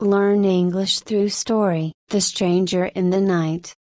Learn English through story. The Stranger in the Night.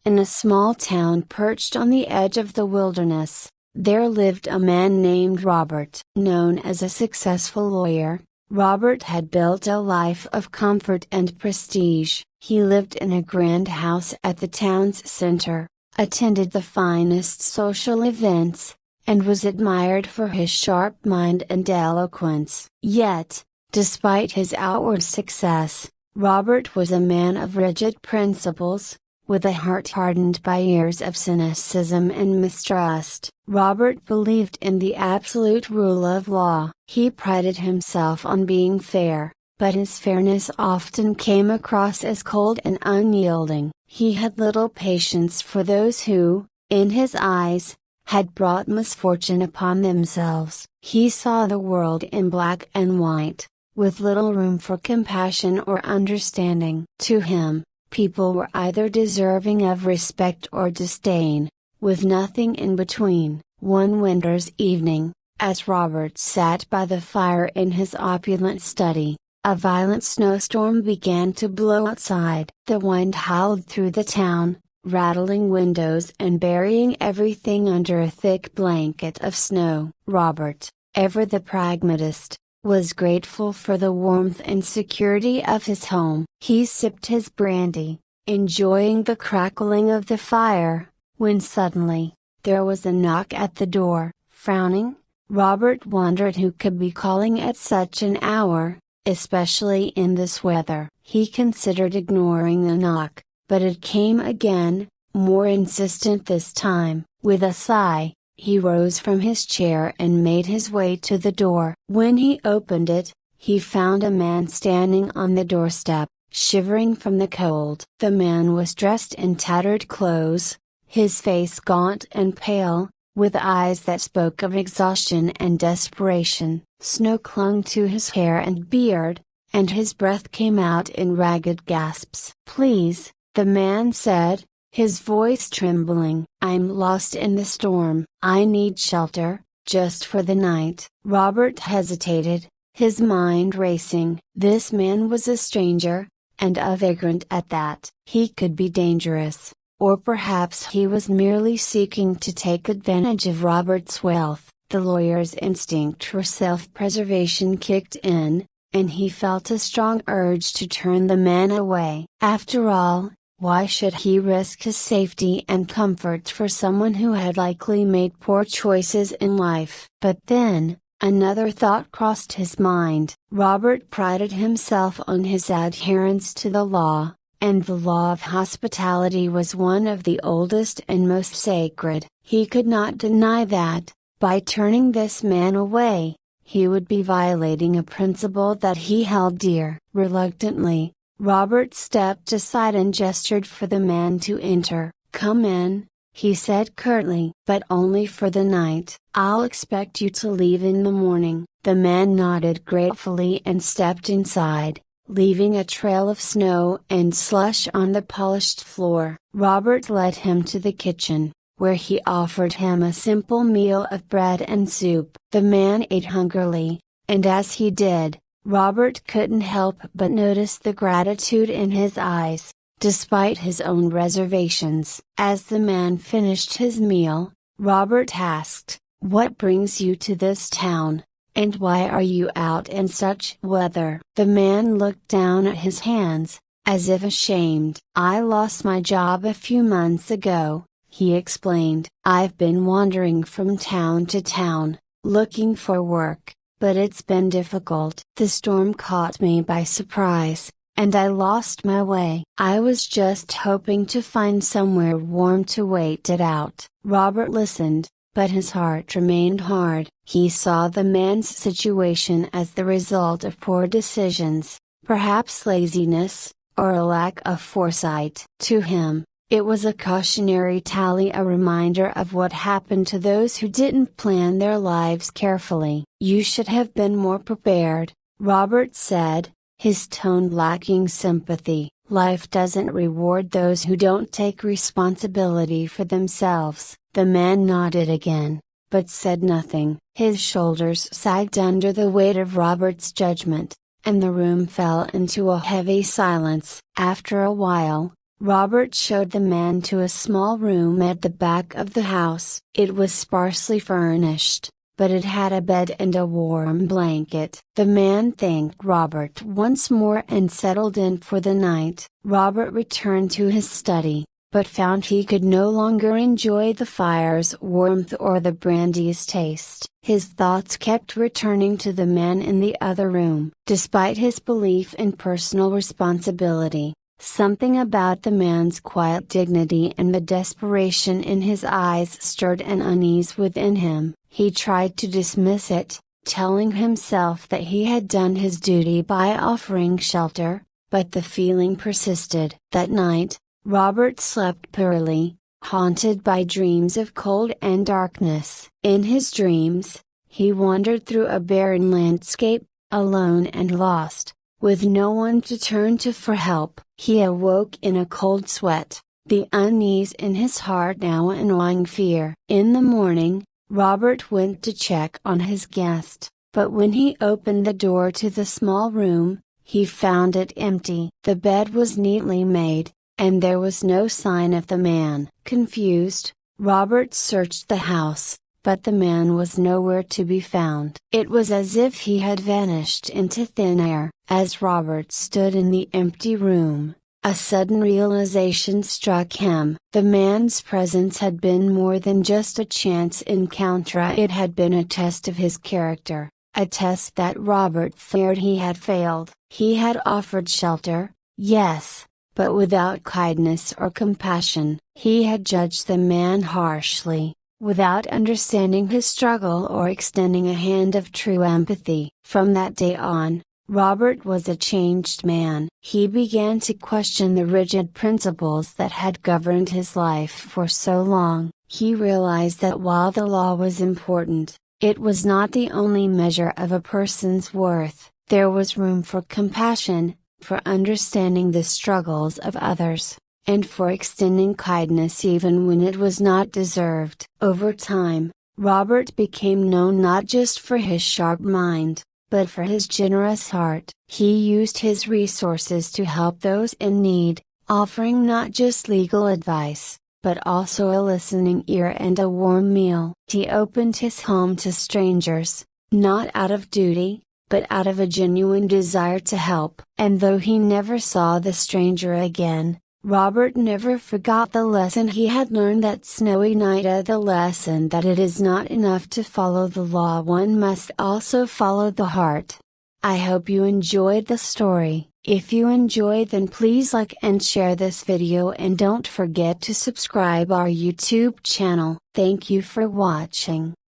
In a small town perched on the edge of the wilderness, there lived a man named Robert. Known as a successful lawyer, Robert had built a life of comfort and prestige. He lived in a grand house at the town's center, attended the finest social events, and was admired for his sharp mind and eloquence. Yet, despite his outward success, Robert was a man of rigid principles, with a heart hardened by years of cynicism and mistrust. Robert believed in the absolute rule of law. He prided himself on being fair, but his fairness often came across as cold and unyielding. He had little patience for those who, in his eyes, had brought misfortune upon themselves. He saw the world in black and white, with little room for compassion or understanding. To him, people were either deserving of respect or disdain, with nothing in between. One winter's evening, as Robert sat by the fire in his opulent study, a violent snowstorm began to blow outside. The wind howled through the town, rattling windows and burying everything under a thick blanket of snow. Robert, ever the pragmatist, was grateful for the warmth and security of his home. He sipped his brandy, enjoying the crackling of the fire, when suddenly, there was a knock at the door. Frowning, Robert wondered who could be calling at such an hour, especially in this weather. He considered ignoring the knock, but it came again, more insistent this time. With a sigh, he rose from his chair and made his way to the door. When he opened it, he found a man standing on the doorstep, shivering from the cold. The man was dressed in tattered clothes, his face gaunt and pale, with eyes that spoke of exhaustion and desperation. Snow clung to his hair and beard, and his breath came out in ragged gasps. "Please," the man said, his voice trembling, "I'm lost in the storm. I need shelter, just for the night." Robert hesitated, his mind racing. This man was a stranger, and a vagrant at that. He could be dangerous, or perhaps he was merely seeking to take advantage of Robert's wealth. The lawyer's instinct for self-preservation kicked in, and he felt a strong urge to turn the man away. After all, why should he risk his safety and comfort for someone who had likely made poor choices in life? But then, another thought crossed his mind. Robert prided himself on his adherence to the law, and the law of hospitality was one of the oldest and most sacred. He could not deny that, by turning this man away, he would be violating a principle that he held dear. Reluctantly, Robert stepped aside and gestured for the man to enter. "Come in," he said curtly. "But only for the night. I'll expect you to leave in the morning." The man nodded gratefully and stepped inside, leaving a trail of snow and slush on the polished floor. Robert led him to the kitchen, where he offered him a simple meal of bread and soup. The man ate hungrily, and as he did, Robert couldn't help but notice the gratitude in his eyes, despite his own reservations. As the man finished his meal, Robert asked, "What brings you to this town, and why are you out in such weather?" The man looked down at his hands, as if ashamed. "I lost my job a few months ago," he explained. "I've been wandering from town to town, looking for work, but it's been difficult. The storm caught me by surprise, and I lost my way. I was just hoping to find somewhere warm to wait it out." Robert listened, but his heart remained hard. He saw the man's situation as the result of poor decisions, perhaps laziness, or a lack of foresight. To him, it was a cautionary tale, a reminder of what happened to those who didn't plan their lives carefully. "You should have been more prepared," Robert said, his tone lacking sympathy. "Life doesn't reward those who don't take responsibility for themselves." The man nodded again, but said nothing. His shoulders sagged under the weight of Robert's judgment, and the room fell into a heavy silence. After a while, Robert showed the man to a small room at the back of the house. It was sparsely furnished, but it had a bed and a warm blanket. The man thanked Robert once more and settled in for the night. Robert returned to his study, but found he could no longer enjoy the fire's warmth or the brandy's taste. His thoughts kept returning to the man in the other room. Despite his belief in personal responsibility, something about the man's quiet dignity and the desperation in his eyes stirred an unease within him. He tried to dismiss it, telling himself that he had done his duty by offering shelter, but the feeling persisted. That night, Robert slept poorly, haunted by dreams of cold and darkness. In his dreams, he wandered through a barren landscape, alone and lost, with no one to turn to for help. He awoke in a cold sweat, the unease in his heart now a gnawing fear. In the morning, Robert went to check on his guest, but when he opened the door to the small room, he found it empty. The bed was neatly made, and there was no sign of the man. Confused, Robert searched the house, but the man was nowhere to be found. It was as if he had vanished into thin air. As Robert stood in the empty room, a sudden realization struck him. The man's presence had been more than just a chance encounter. It had been a test of his character, a test that Robert feared he had failed. He had offered shelter, yes, but without kindness or compassion. He had judged the man harshly, without understanding his struggle or extending a hand of true empathy. From that day on, Robert was a changed man. He began to question the rigid principles that had governed his life for so long. He realized that while the law was important, it was not the only measure of a person's worth. There was room for compassion, for understanding the struggles of others, and for extending kindness even when it was not deserved. Over time, Robert became known not just for his sharp mind, but for his generous heart. He used his resources to help those in need, offering not just legal advice, but also a listening ear and a warm meal. He opened his home to strangers, not out of duty, but out of a genuine desire to help. And though he never saw the stranger again, Robert never forgot the lesson he had learned that snowy night, the lesson that it is not enough to follow the law, one must also follow the heart. I hope you enjoyed the story. If you enjoyed, then please like and share this video, and don't forget to subscribe our YouTube channel. Thank you for watching.